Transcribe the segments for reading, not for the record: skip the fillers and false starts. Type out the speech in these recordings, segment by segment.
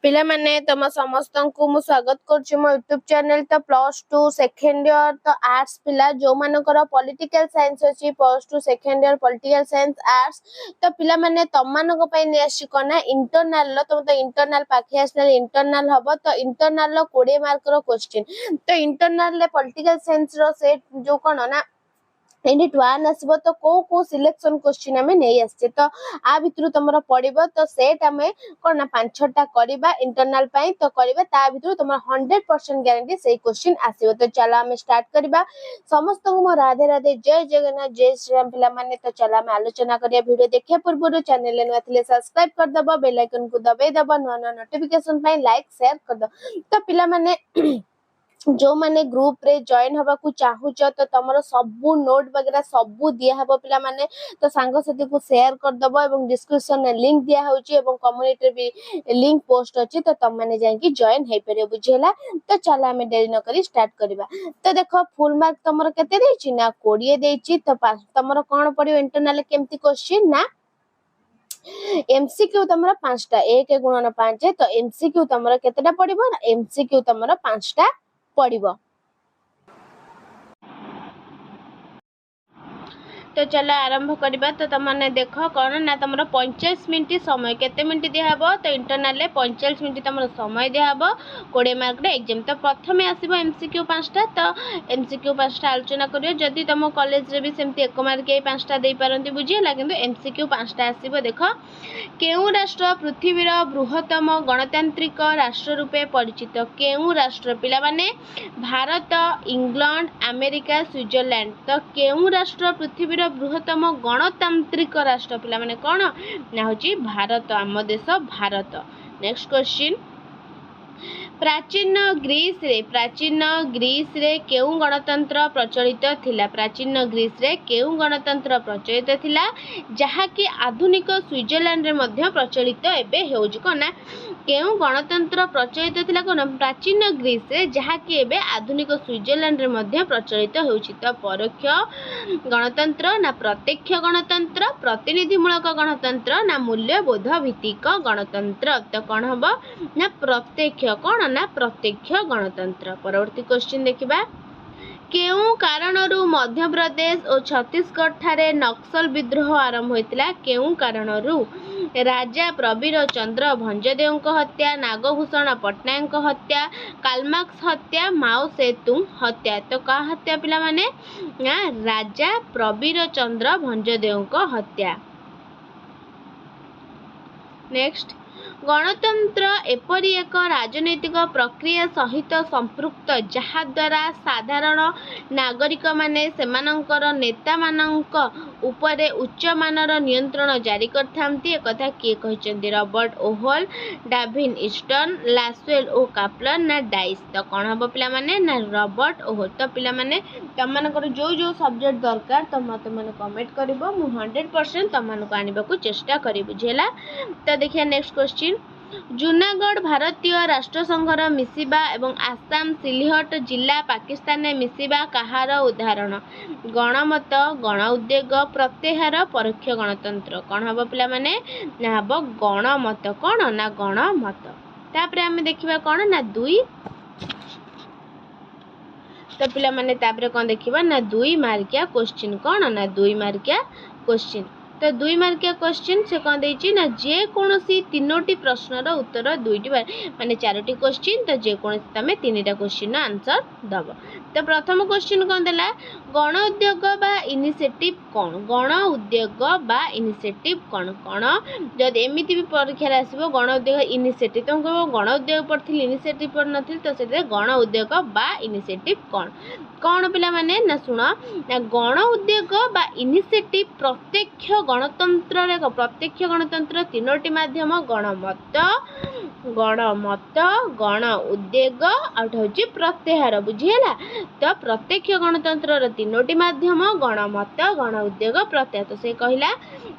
पिला माने तम समस्त को मु स्वागत करछु मो YouTube चैनल तो +2 सेकंड ईयर तो आर्ट्स पिला जो मानकर पॉलिटिकल साइंस अछि +2 second year political science arts तो पिला माने तम मानको पई ने आसी कोना इंटरनल तो इंटरनल पाखे आसले इंटरनल हबो तो इंटरनल 20 मार्क रो क्वेश्चन तो इंटरनल ले पॉलिटिकल साइंस रो सेट जो कोन ना यूनिट 1 आसबो तो को सिलेक्शन क्वेश्चन हमें नहीं आछे तो आ भितरु तमरो पड़िबो तो सेट हमें कोन ना 5-6टा करबा इंटरनल पई तो करबा ता भितरु तमरो 100% गारंटी सही क्वेश्चन आसीबो तो चलो हमें स्टार्ट करबा समस्त को मो राधे राधे जय जगन्नाथ जय श्री राम पिला माने तो चलो हमें आलोचना करिया वीडियो देखिया पूर्व चैनल ने नथिले सब्सक्राइब कर दबो बेल आइकन को दबाई दबो नया नोटिफिकेशन पई लाइक शेयर कर दो तो पिला माने जो माने ग्रुप रे जॉइन हवा को चाहू तो तमरो सबु नोट वगैरह सबु दिया हबो पिला माने तो सांग साथी को शेयर कर दबो एवं डिस्क्रिप्शन में लिंक दिया होची एवं कम्युनिटी भी लिंक पोस्ट अछि तो तम माने जाई जॉइन हे परियो बुझेला तो चला हमें देरी न करी स्टार्ट करबा तो देखो फुल मार्क तमरो केते देछि ना 20 देछि तो तमरो कोन पड़ियो इंटरनल केमती क्वेश्चन ना एमसीक्यू तमरो 5टा 1 गुणन 5 तो एमसीक्यू तमरो केतेटा पड़िबो ना एमसीक्यू तमरो 5टा पड़िबो तो चलो आरंभ करबा तो तमने देखो कौन ना तुम 45 मिनट समय केते मिनट दिया हबो तो इंटरनल ले 45 मिनट तुम समय दिया हबो 20 मार्क रे एग्जाम तो प्रथमे आसीबो एमसीक्यू 5टा तो एमसीक्यू 5टा आलोचना करियो जदि तुम कॉलेज रे भी सेमती 1 मार्क के 5टा देई पारंती बुझियला किंतु एमसीक्यू 5टा आसीबो देखो केउ राष्ट्र पृथ्वीर बृहत्तम गणतांत्रिक राष्ट्र रूपे परिचित केउ राष्ट्र पिला माने भारत इंग्लैंड अमेरिका स्विट्जरलैंड तो केउ राष्ट्र पृथ्वीर बृहत्तम गणतांत्रिक राष्ट्र पिला माने कोन ना होची भारत आम देश भारत नेक्स्ट क्वेश्चन प्राचीन ग्रीस रे केउ गणतंत्र प्रचलित थिला प्राचीन ग्रीस रे केउ गणतंत्र प्रचलित थिला जहा कि आधुनिक स्विट्जरलैंड रे मध्य प्रचलित एबे हेउजी कोना केउ गणतंत्र प्रचलित थिला कोन प्राचीन ग्रीस रे जहा कि एबे आधुनिक स्विट्जरलैंड रे मध्य प्रचलित हेउची तो परोक्ष गणतंत्र ना प्रत्यक्ष गणतंत्र प्रतिनिधिमूलक गणतंत्र ना मूल्यबोध भित्तिक गणतंत्र तो कोन हबो ना प्रत्यक्ष कोन ना प्रत्यक्ष गणतंत्र परवर्ती क्वेश्चन देखिबा केउ कारणरू मध्य प्रदेश और छत्तीसगढ़ ठारे नक्सल विद्रोह आरंभ होइतिला केउ कारणरू राजा प्रवीर चंद्र भंजदेव हत्या नागभूषण पट्टनायक हत्या कालमार्क्स हत्या माओ सेतुंग हत्या तो का हत्या पिला माने राजा प्रवीर चंद्र भंजदेव हत्या नेक्स्ट गणतंत्र एपरी एक राजनैतिक प्रक्रिया सहित संपृक्त जहा द्वारा साधारण नागरिक माने सेमानंकर नेता मानंक उपरे उच्च मानर नियंत्रण जारी करथांती एकथा किए कहिचंदी रॉबर्ट ओहोल डाविन ईस्टर्न लासवेल ओ काप्लन ना डाइस तो कोन हबो पिला माने ना रॉबर्ट ओहोल तो पिला माने तमनकर जो सब्जेक्ट दरकार तो मते माने कमेंट करबो मु 100% तमनको आनिबा को चेष्टा करी बुझेला तो देखिया नेक्स्ट क्वेश्चन जूनागढ़ भारतीय राष्ट्र संघर मिसिबा एवं आसाम सिलहट जिला पाकिस्तान में मिसिबा कहार उदाहरण गणमत गण उद्योग प्रत्याहार परोक्ष गणतंत्र कौन हम पिला माने ना हम गणमत कौन ना गणमत तापरे आमे देखिबा कौन ना 2 तो पिला माने तापरे कौन देखिबा ना 2 मार्किया क्वेश्चन कौन ना 2 मार्किया क्वेश्चन तो 2 मार्किया क्वेश्चन से कौन देछि ना जे कोनोसी 3टी प्रश्नर उत्तर 2टी माने 4टी क्वेश्चन तो जे कोनोसी तमे 3टा क्वेश्चन आंसर दबो तो प्रथम क्वेश्चन कौन देला गण उद्योग बा इनिशिएटिव कौन गण उद्योग बा इनिशिएटिव कौन कौन जद एमिति भी परीक्षा रे आसीबो गण उद्योग इनिशिएटिव तो कहबो गण उद्योग पढ़थिल इनिशिएटिव पढ़ नथिल तो सेते गण उद्योग बा इनिशिएटिव कौन कौन पिला माने ना सुन ना गण उद्योग बा इनिशिएटिव प्रत्यक्ष गणतंत्र रे प्रत्यक्ष गणतंत्र 3टी माध्यम गणमत गण उद्योग आउट होची प्रत्याहार बुझियला तो प्रत्यक्ष गणतंत्र रो 3टी माध्यम गणमत गण उद्योग प्रत्याहार तो से कहिला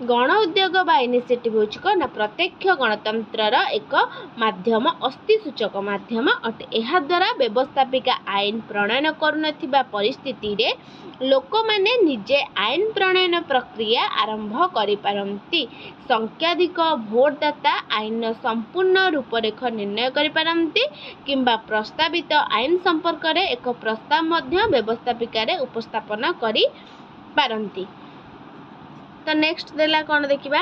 गण उद्योग बा इनिशिएटिव होची को ना प्रत्यक्ष गणतंत्र रो एक माध्यम अस्थि सूचक माध्यम अटे एहा द्वारा व्यवस्थापिका आईन प्रणयन करुनथिबा परिस्थिति रे लोक माने निजे आईन प्रणयन प्रक्रिया आरंभ करि पारंती संख्याधिक भोटदाता आईन संपूर्ण रूप रूपरेख निर्णय करिपारंती किंबा प्रस्तावित आईन संपर्क रे एक प्रस्ताव मध्य व्यवस्थापिका उपस्थापन करि पारंती। तो नेक्स्ट देला कौन देखिबा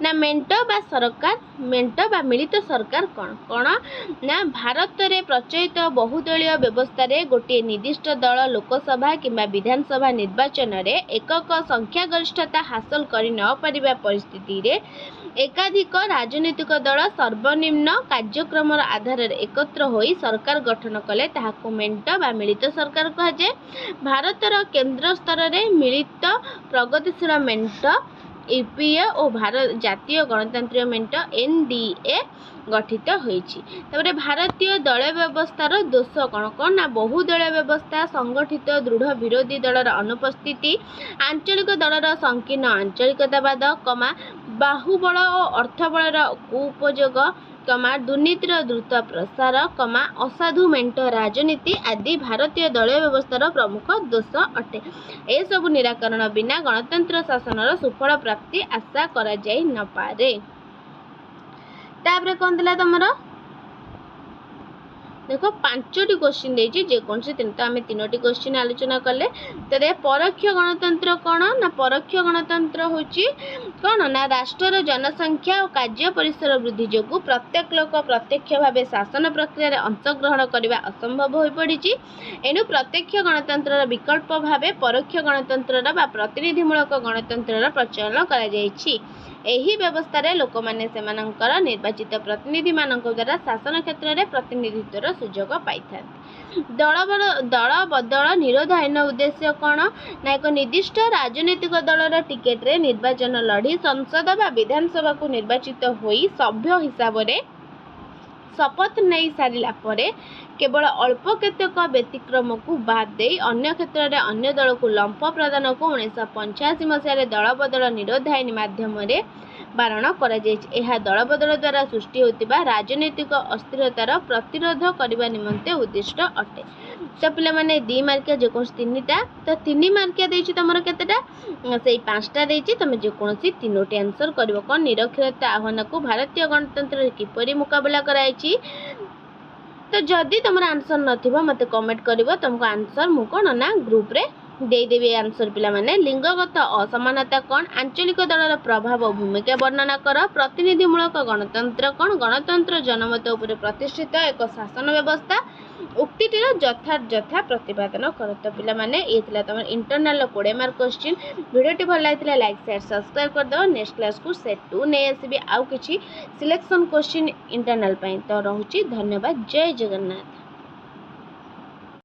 ना मेंट बा सरकार मेंट बा मिलित सरकार कौन कौन ना भारत रे प्रचलित बहुदलीय व्यवस्था रे गोटे निर्दिष्ट दल लोकसभा किंबा विधानसभा निर्वाचन रे एकक संख्या गरिष्ठता हासिल करि न परिबा परिस्थिति रे एकाधिक राजनीतिक दल सर्वनिम्न कार्यक्रम आधार एकत्र होई सरकार गठन कले ताहाको मेंट बा मिलित सरकार कहा जाए। भारतर केंद्र स्तर रे मिलित प्रगतिशील मेंट यूपीए और भारत जातीय गणतंत्रीय मेंट एनडीए गठित होईछि। तबरे भारतीय दल व्यवस्थार दोष कौन कौन ना बहुदलीय व्यवस्था संगठित दृढ़ विरोधी दलर अनुपस्थिति आंचलिक दलर संकीर्ण आंचलिकतावाद कमा बाहुबल और अर्थबलर कुउपयोग कमा दुर्नीतिर द्रुत प्रसार कमा असाधु मेंट राजनीति आदि भारतीय दलीय व्यवस्थार प्रमुख दोष अटे। ए सबु निराकरण बिना गणतंत्र शासनर सुफल प्राप्ति आशा करा जाई न पारे। तापरे कोन दिला तमरो देखो 5टी क्वेश्चन देछि जे कोन से तीन तो आमे 3टी क्वेश्चन आलोचना करले। तरे परोक्ष गणतंत्र कोन ना परोक्ष गणतंत्र होछि कोन ना राष्ट्रर जनसंख्या और कार्य परिसर वृद्धि जोगु प्रत्येक लोक प्रत्यक्ष भावे शासन प्रक्रिया रे अंशग्रहण करबा असंभव होई पड़िछि। एनु प्रत्यक्ष गणतंत्रर विकल्प भावे परोक्ष गणतंत्रर बा प्रतिनिधिमूलक गणतंत्रर प्रचलन करा जायछि। एही व्यवस्था रे लोक माने सेमानकर निर्वाचित प्रतिनिधि मानक द्वारा शासन क्षेत्र रे प्रतिनिधित्वर सुजोग पाइथाନ୍ତି। दल बदल निरोध आईन उद्देश्य कौन ना एक निर्दिष्ट राजनीतिक दलर टिकेट रे निर्वाचन लड़ी संसद बा विधानसभा को निर्वाचित होई सभ्य हिसाब रे शपथ नहीं सारिला परे केवल अल्प केतक व्यतिक्रम को बाद दे अन्य क्षेत्र में अन्य दल को लंप प्रदान को 1985 मसीह दल बदल निरोध आईन माध्यम बारण करा जायछि। एहा दल बदल द्वारा सृष्टि होतिबा राजनीतिक अस्थिरतार प्रतिरोध करबा निमंते उद्दिष्ट अटे। तो पिला माने 2 मार्किया जे कोन 3टा तो 3 मार्किया देछि तमरो केतेटा सेई 5टा देछि तमे जे कोनसी 3टी आंसर करबो। कोन निरक्षरता आह्वान को भारतीय गणतंत्र किपरि मुकाबला करायछि। तो जदि तुम आंसर नथिबो मते कमेंट करिवो तुमको आंसर मु कोन ना ग्रुप रे दे देबे। आंसर पिला माने लिंगगत असमानता कोन आंचलिक दलर प्रभाव और भूमिका वर्णना कर प्रतिनिधिमूलक गणतंत्र कोन गणतंत्र जनमत उपर प्रतिष्ठित एक शासन व्यवस्था उक्तिटीर यथा प्रतिपादन कर। तो पिला माने ये थिला तमर इंटरनल 20 मार्क क्वेश्चन। वीडियोटी भल लागितले लाइक शेयर सब्सक्राइब कर दो। नेक्स्ट क्लास को सेट 2 नै आसीबी आउ किछि सिलेक्शन क्वेश्चन इंटरनल पई। तो रहउची धन्यवाद। जय जगन्नाथ।